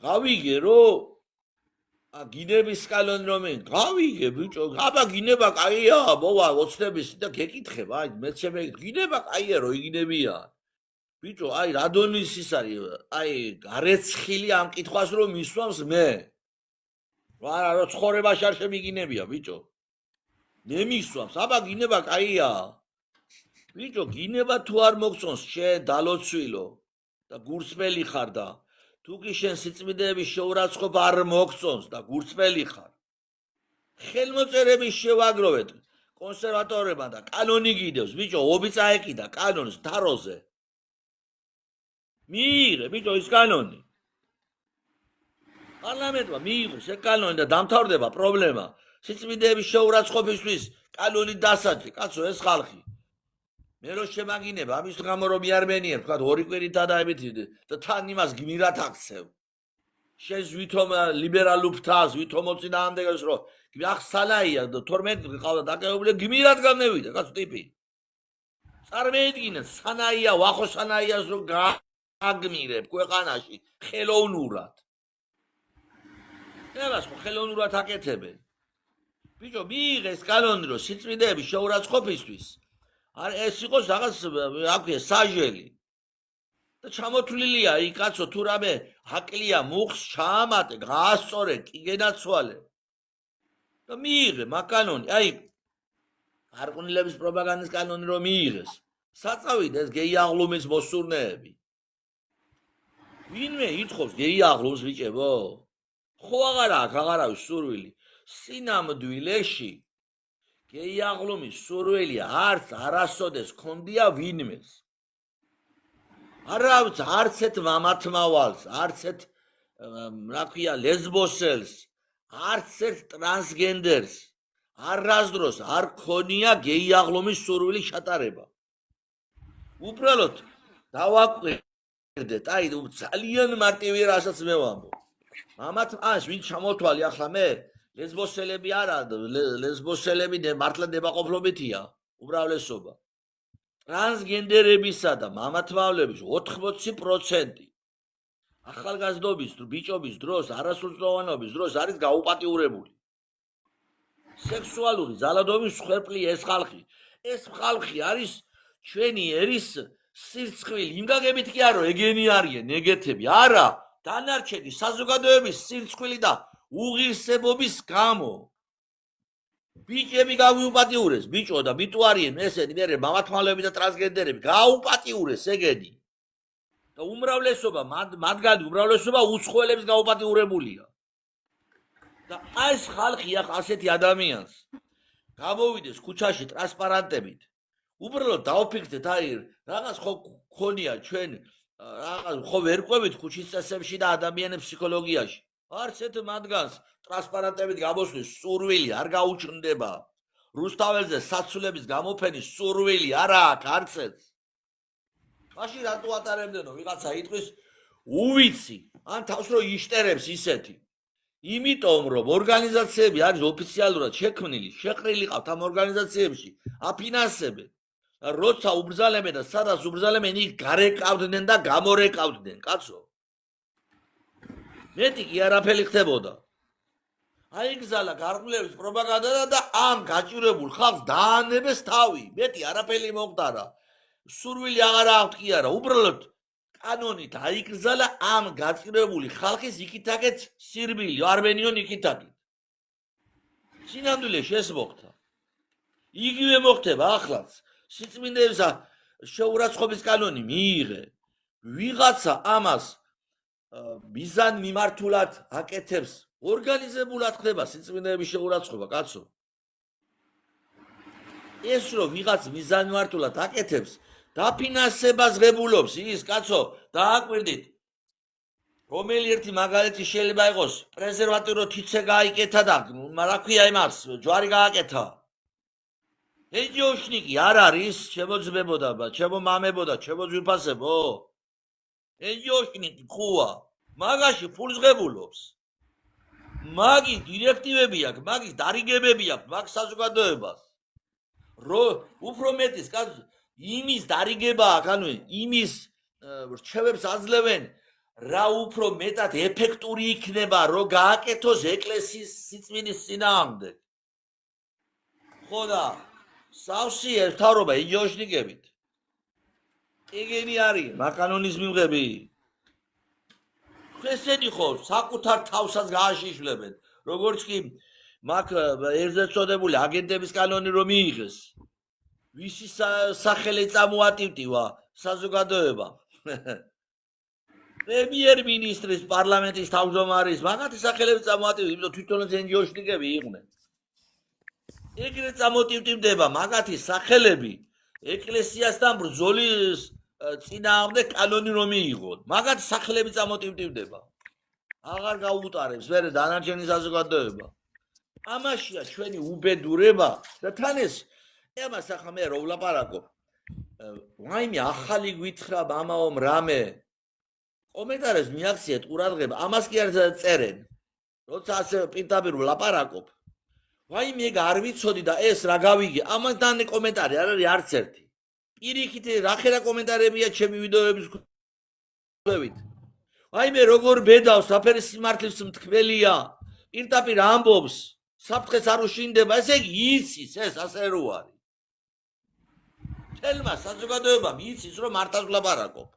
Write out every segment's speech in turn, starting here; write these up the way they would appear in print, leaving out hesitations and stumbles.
გავიგე რომ გინების კანონი რომ გავიგე ბიჭო აბა გინება კაია მოვა ოცნების და გეკითხებ აი მე შემე გინება კაია რო იგინებია ბიჭო აი რადონის ის არის აი გარეცხილი ამ კითხვას რომ მისვამს მე არა რო ცხოვრებაში არ შემიგინებია ბიჭო მე მისვამს აბა გინება კაია ბიჭო გინება თუ არ მოგწონს შენ დალოცვილო და გურსმელი ხარ და თუ კი შენ სიწმინდეების შეურაცხყოფა არ მოგწონს და გურსმელი ხარ ხელმოწერების შევაგროვეთ კონსერვატორებმა და კანონი გიდევს ბიჭო ობი წაეკიდა კანონს თაროზე მიიღე ბიჭო ის კანონი პარლამენტმა მიიღოს ეს კანონი და დამთავრდება პრობლემა სიწმინდეების შეურაცხყოფისთვის კანონი დასაჯე კაცო ეს ხალხი მე რო შემაგინება ამის გამო რომ იარმენიერ თქვა ორი კვირით დაებით და თან იმას გმირად აქცევ შენ ვითომ ლიბერალურ ფრთას ვითომ მოწინააღმდეგეს რო ახსალაია და 12 ყავდა დაკავებული გმირად გამნევიდა კაცო ტიპი წარმოედგინე სანაია ვახო სანაიას რო გაგმირებ ქვეყანაში ხელოვნურად ელას ხელოვნურად აკეთებენ ბიჭო მიიღეს კანონი რომ სიწმინდეების შეურაცხყოფისთვის არ ეს იყოს რაღაც აქვე საჟელი და ჩამოთვლილია იქ კაცო თუ რამე აკლია მუხს ჩაამატე გაასწორე კიგენაცვალე და მიიღე მაგ-კანონი აი არყვნილების პროპაგანდის კანონი რომ მიიღეს საწავიდა ეს გეი აღლუმის მოსურნეები ვინმე ითხოვს გეი აღლუმს ბიჭებო ხო აღარა აქვს აღარავის სურვილი სინამდვილეში გეი აღლუმის სურვილი არც არასოდეს ქონდია ვინმეს არავის არც ერთ მამათმავალს არც ერთ რა ქვია ლესბოსელს არც ერთ ტრანსგენდერს არასდროს არ ქონია გეი აღლუმის სურვილი ჩატარება უბრალოდ დავაკვირდეთ აი ძალიან მარტივია რასაც მე ვამბობ მამათ ას ვინ ჩამოთვალი ახლა მე ლესბოსელები არა ლესბოსელები მართლა ნებაყოფლობითია უბრალესობა ტრანსგენდერებისა და მამათმავლების 80% ახალგაზრდობის ბიჭობის დროს არასრულწლოვანობის დროს არის გაუპატიურებული სექსუალური ძალადობის მსხვერპლი ეს ხალხი არის ჩვენი ერის სირცხვილი იმ გაგებით კი არა ეგენი არიან ნეგეთები არა დანარჩენი საზოგადოების სირცხვილი და უღირსებობის გამო ბიჭები გავიუპატიურეს ბიჭო და ბიტუ არიან ესენი მე მამათმავლები და ტრანსგენდერები გაუპატიურეს ეგენი და უმრავლესობა მათგანი უმრავლესობა უცხოელებს გაუპატიურებულია და ეს ხალხი ახ ასეთი ადამიანს გამოვიდეს ქუჩაში ტრანსპარანტებით უბრალოდ დავფიქრდეთ აი რაღაც ხო ქონია ჩვენ რაღაც ხო ვერ ყვებით ქუჩის წესებში და ადამიანების ფსიქოლოგიაში არც ერთ მათგანს ტრანსპარანტებით გამოსვლის სურვილი არ გაუჩნდება რუსთაველზე საცვლების გამოფენის სურვილი არა აქვს არც ერთ მაშინ რატო ატარებდნო ვიღაცა იტყვის უვიცი ან თავს რო იშტერებს ისეთი იმიტომ რომ ორგანიზაციები არის ოფიციალურად შექმნილი შეყრილი ყავთ ამ ორგანიზაციებში აფინანსებენ როცა უბრძალებენ და სადაც უბრძალებენ იქ გარეკავდნენ და გამორეკავდნენ კაცო მეტი კი არაფერი ხდებოდა აიგზალა გარყვნილების პროპაგანდა და ამ გაჭირებულ ხალხს დაანებეს თავი მეტი არაფერი მომხდარა სურვილი აღარ აქვს კი არა უბრალოდ კანონით აიგზალა ამ გაჭირებული ხალხის იქითაკეთ სირბილი არბენიონ იქითაკეთ სინამდვილეში ეს მოხდა იგივე მოხდება ახლაც სიწმინდეებისა შეურაცხყოფის კანონი მიიღე ვიღაცა ამას მიზან მიმართულად აკეთებს ორგანიზებულად ხდება სიწმინდეების შეურაცხყოფა კაცო ეს რომ ვიღაც მიზან მიმართულად აკეთებს დაფინანსებას ღებულობს ის კაცო დააკვირდით რომელი ერთი მაგალითი შეიძლება იყოს პრეზერვატივო თიცე გაიკეთა და რა ქვია იმას ჯვარი გააკეთა ეჯოშნიკი არ არის შემოძმებოდა ჩემო მამებოდა ჩემო ძვირფასებო ეჯოშნიკი ხუა მაგაში ფულს ღებულობს მაგის დირექტივები აქვს მაგის დარიგებები აქვს მაგ საზოგადოებას რო უფრო მეტის კაც იმის დარიგება აქვს ანუ იმის რჩევებს აძლევენ რა უფრო მეტად ეფექტური იქნება, რომ გააკეთოს ეკლესიის სიწმინდის წინააღმდეგ. ხო და სავსე მთავრობა იგეოშნიკებით. ეგენი არის მაკანონის მიღები. ესენი ხო საკუთარ თავსაც გააშიშვლებენ, როგორც კი მაგ ერთად წოდებული აგენტების კანონი რომ მიიღეს. ვისი სახელი წამოატივტივა საზოგადოება. პრემიერ-მინისტრის პარლამენტის თავმჯდომარის მაგათი სახელები წამოატივტივა, იმიტომ თვითონაც ენჯიოშნიკები იყვნენ. ეგრეთ წამოტივტივდება მაგათი სახელები ეკლესიასთან ბრძოლის წინააღმდეგ კანონი რომ მიიღონ. მაგათი სახელები წამოტივტივდება. აღარ გაუტარებს ვერ დანარჩენი საზოგადოება. ამაშია ჩვენი უბედურება და თან ეს ამას ახლა მე რო ვლაპარაკობ. ვაიმე ახალი გვითხრა მამაომ რამე კომენტარებს მიაქციეთ ყურადღება, ამას კი არ წერენ. როცა ასე პირდაპირ ვლაპარაკობ. ვაიმე ეგ არ ვიცოდი და ეს რა გავიგე, ამასთან კომენტარი არ არის არც ერთი. პირიქით რა ხერა კომენტარებია ჩემი ვიდეოების ქვევით. ვაიმე როგორ ბედავს, საფერი სიმართლის მთქმელია, პირდაპირ ამბობს, საფრთხეს არ უშინდება, ესე იგი იცის ეს ასე რო არის. თელმა საზოგადოებამ იცის რომ მართავს ვლაპარაკობ.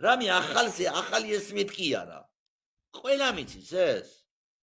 რამე ახალი ეს მეთქი არა. ყველა მიცის ეს.